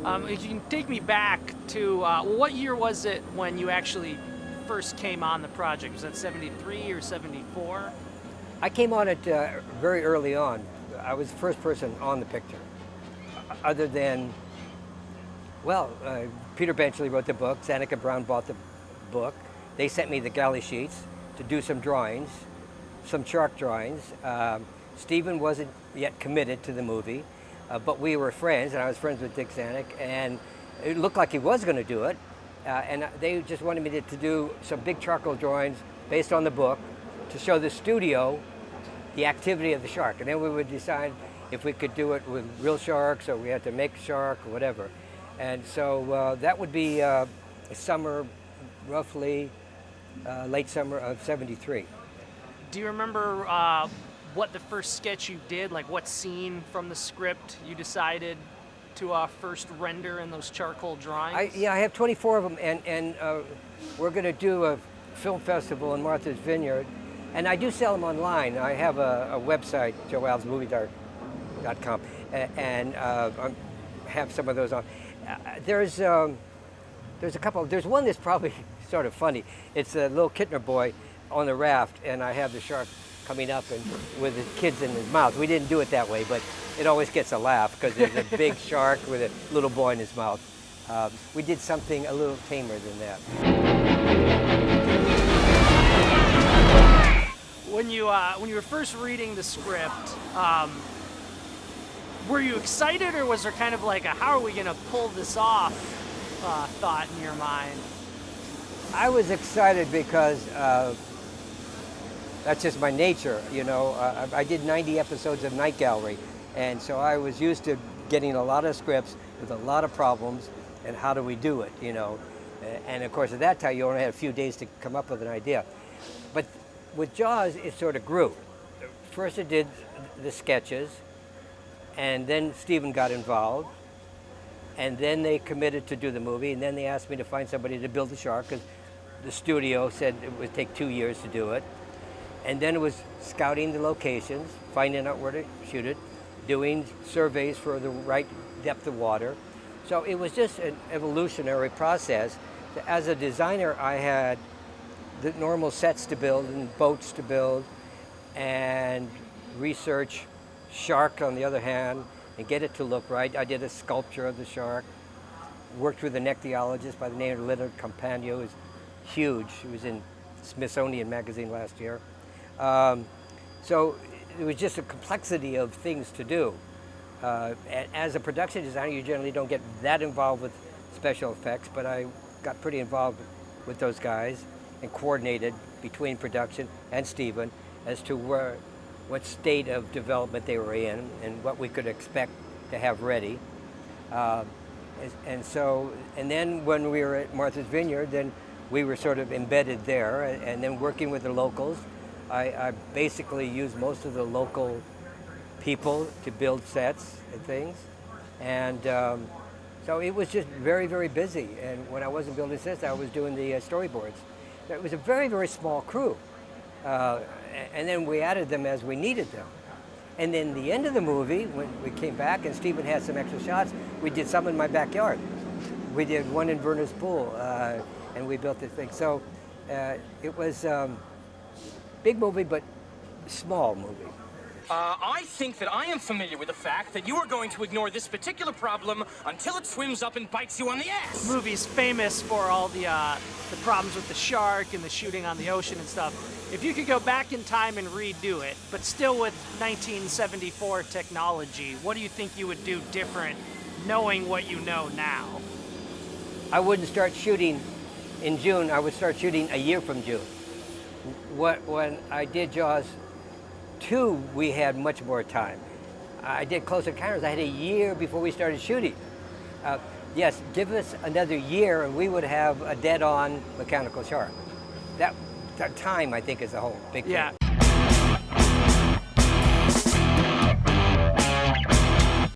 If you can take me back to, what year was it when you actually first came on the project? Was that 73 or 74? I came on it very early on. I was the first person on the picture, other than, well, Peter Benchley wrote the book, Zanuck and Brown bought the book. They sent me the galley sheets to do some drawings, some shark drawings. Stephen wasn't yet committed to the movie, but we were friends, and I was friends with Dick Zanuck, and it looked like he was going to do it. And they just wanted me to do some big charcoal drawings based on the book to show the studio the activity of the shark. And then we would decide if we could do it with real sharks or we had to make a shark or whatever. And so that would be summer, roughly late summer of '73. Do you remember what the first sketch you did, like what scene from the script you decided to first render in those charcoal drawings? Yeah, I have 24 of them, and we're going to do a film festival in Martha's Vineyard, and I do sell them online. I have a website, joealvesmovie.com, and I have some of those on. There's a couple. There's one that's probably sort of funny. It's a little Kittner boy on the raft, and I have the shark coming up and with his kids in his mouth. We didn't do it that way, but it always gets a laugh because there's a big shark with a little boy in his mouth. We did something a little tamer than that. When you were first reading the script, were you excited, or was there kind of like a "how are we going to pull this off" thought in your mind? I was excited because that's just my nature, you know. I did 90 episodes of Night Gallery, and so I was used to getting a lot of scripts with a lot of problems, and how do we do it, you know? And of course, at that time, you only had a few days to come up with an idea. But with JAWS, it sort of grew. First, it did the sketches, and then Stephen got involved, and then they committed to do the movie, and then they asked me to find somebody to build the shark, because the studio said it would take 2 years to do it. And then it was scouting the locations, finding out where to shoot it, doing surveys for the right depth of water. So it was just an evolutionary process. As a designer, I had the normal sets to build and boats to build, and research shark on the other hand, and get it to look right. I did a sculpture of the shark, worked with an ichthyologist by the name of Leonard Campagno, who's huge. He was in Smithsonian Magazine last year. So it was just a complexity of things to do. As a production designer, you generally don't get that involved with special effects, but I got pretty involved with those guys and coordinated between production and Stephen as to what state of development they were in and what we could expect to have ready. And then when we were at Martha's Vineyard, then we were sort of embedded there, and then working with the locals. I basically used most of the local people to build sets and things. And so it was just very, very busy. And when I wasn't building sets, I was doing the storyboards. It was a very, very small crew. And then we added them as we needed them. And then the end of the movie, when we came back and Stephen had some extra shots, we did some in my backyard. We did one in Verner's pool, and we built this thing. So it was big movie, but small movie. I think that I am familiar with the fact that you are going to ignore this particular problem until it swims up and bites you on the ass. The movie's famous for all the problems with the shark and the shooting on the ocean and stuff. If you could go back in time and redo it, but still with 1974 technology, what do you think you would do different, knowing what you know now? I wouldn't start shooting in June. I would start shooting a year from June. When I did JAWS 2, we had much more time. I did Close Encounters. I had a year before we started shooting. Yes, give us another year and we would have a dead-on mechanical shark. That time, I think, is the whole big thing. Yeah.